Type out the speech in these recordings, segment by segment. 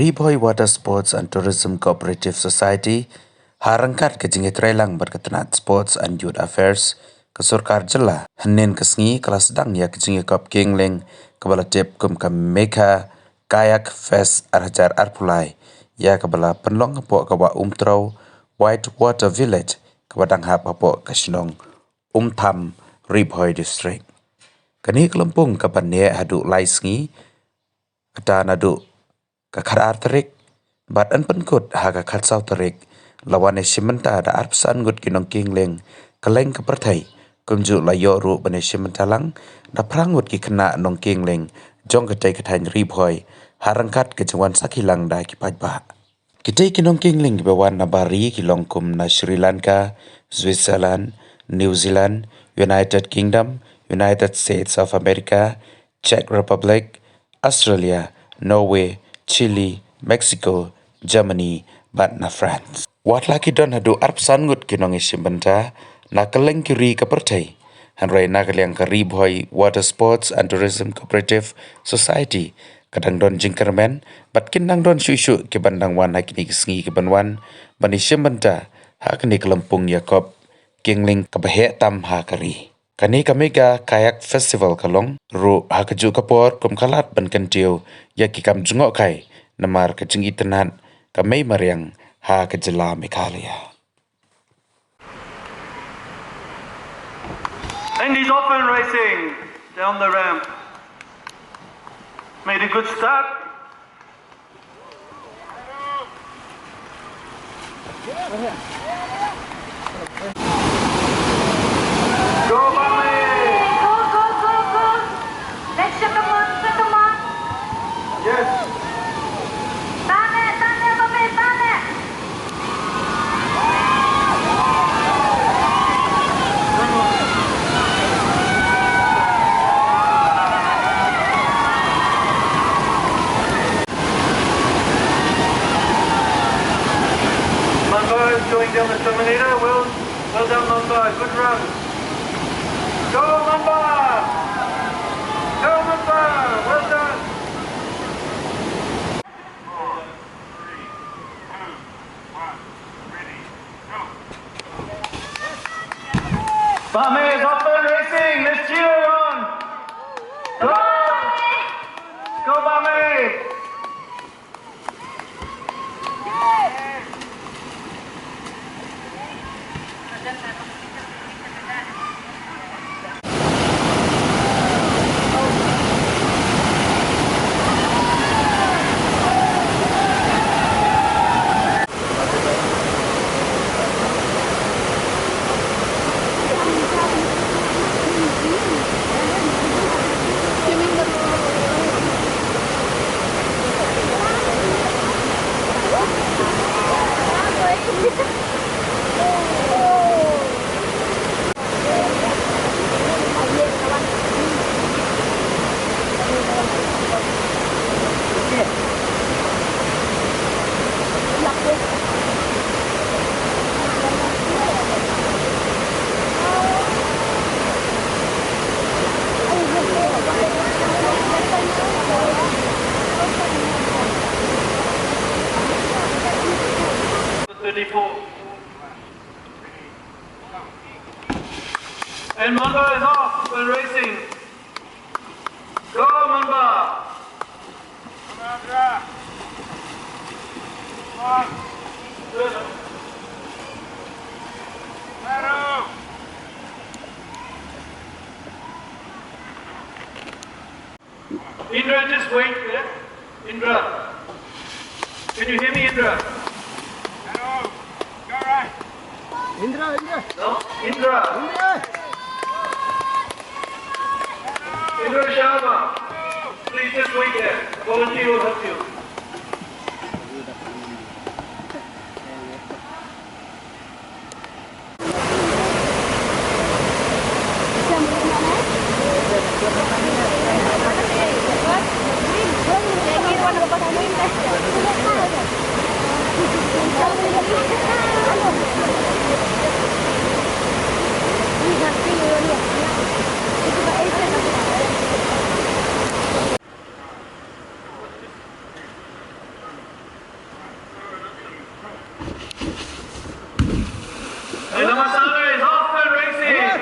Ribhoi Water Sports and Tourism Cooperative Society harangkat ke jingïakop berketenat Sports and Youth Affairs ke Surkar Jela Hanin kesengi kelas Sdang ya ke jingïakop kylleng kebala tip kum ke Meka Kayak Fest Arhajar Arpulai ya kebala penlong kepok kewa Umtrau White Water Village kebadang hap kepok ke Shnong Tham Ribhoi District. Kani kelempung ke pania haduk lai sengi kata naduk kakar terik bat an penkut ha kakar sau terik lawan ïashim da arpsan gut kinong kylleng kylleng ke pyrthei kumju layo ru bane ïashim lang da prangut ki kena nong kylleng jong ketai ketany Ribhoi harangkat ke jengwan sakilang da ki pajba kitai kinong kylleng ki bawan na bari ki longkum na Sri Lanka, Switzerland, New Zealand, United Kingdom, United States of America, Czech Republic, Australia, Norway, Chile, Mexico, Germany, bat na France. Wat laki don hadu arpsan ngut kinong ïashim bynta na kylleng kiri ke pyrthei. Hanrei na kaliang ke Ribhoi Water Sports and Tourism Cooperative Society kadang don jingkermen bat kinang don syusyu ke bandang wan hakini kesengi ke banwan ban ïashim bynta hakini kelempung Yakop kylleng ke bahek tam ha kari. Kani kamega kayak festival kalong ru ha keju kapor kum kalat ban kentiu ya ki kam jungok kai namar ke jengi tenat kamei mariang ha ke jela Mekalia. And he's off and racing down the ramp. Made a good start. Go, Bami! Go, go, go, go! Let's shut them on, shut them on! Yes. Tane, Bami, tane! Mumbai is going down the Terminator. Well done, Mumbai. Good run. Go, Mumbai! Go, Mumbai! Well done. 4, 3, 2, 1, ready, go. Bami is off and racing. Let's cheer on. Go! Go, Bami! And Mamba is off and racing. Go, Mamba! Come on. Indra, just wait there. Indra. Can you hear me, Indra? Hello. Go right. No? Indra. Indra Sharma. Please just wait there. A volunteer will help you. And the Masala is off and racing.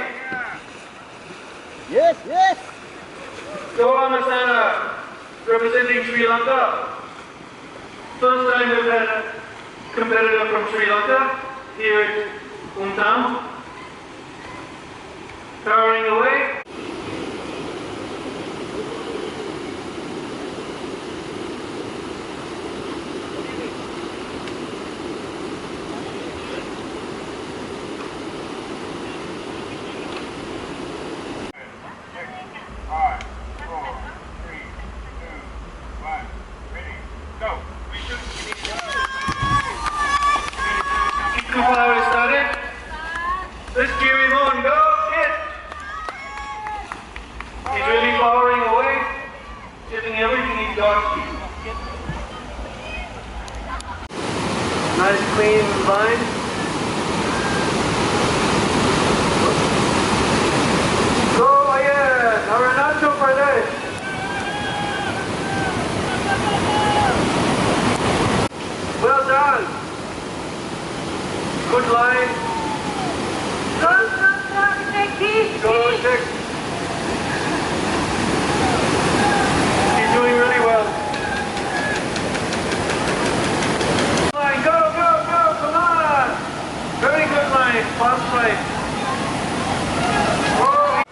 Yes, yes. Go on, Masala, representing Sri Lanka. First time we've had a competitor from Sri Lanka here at Umtam. Powering away. Five, four, three, two, one. Ready, go. Power started. Let's cheer him on. Go, hit. He's really powering away, hitting everything he's got. Nice clean line. Go ahead. Aranacho Pradesh. Well done. Good line. Go, take these. Go, check. He's doing really well. Line, go, go, go, come on. Very good line, fast line. Whoa.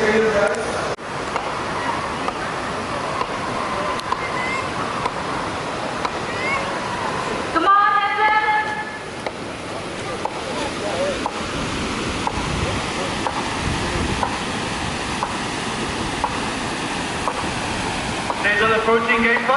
Okay, you guys. Come on, Edwin. Nathan approaching gate 5.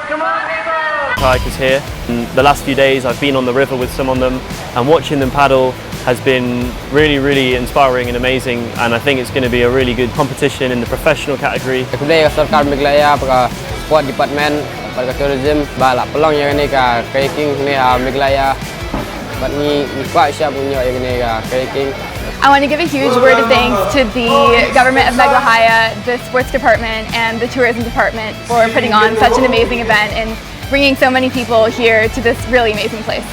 Come on, Nathan. Kayakers here. And the last few days I've been on the river with some of them, and watching them paddle has been really inspiring and amazing, and I think it's going to be a really good competition in the professional category. Today, Sarkar Meghalaya pada Sport Department pada tourism balap pelong yang ni ka kayaking ni Meghalaya. But ni kuat siap punya yang ni ka kayaking. I want to give a huge word of thanks to the government of Meghalaya, the sports department, and the tourism department for putting on such an amazing event and bringing so many people here to this really amazing place.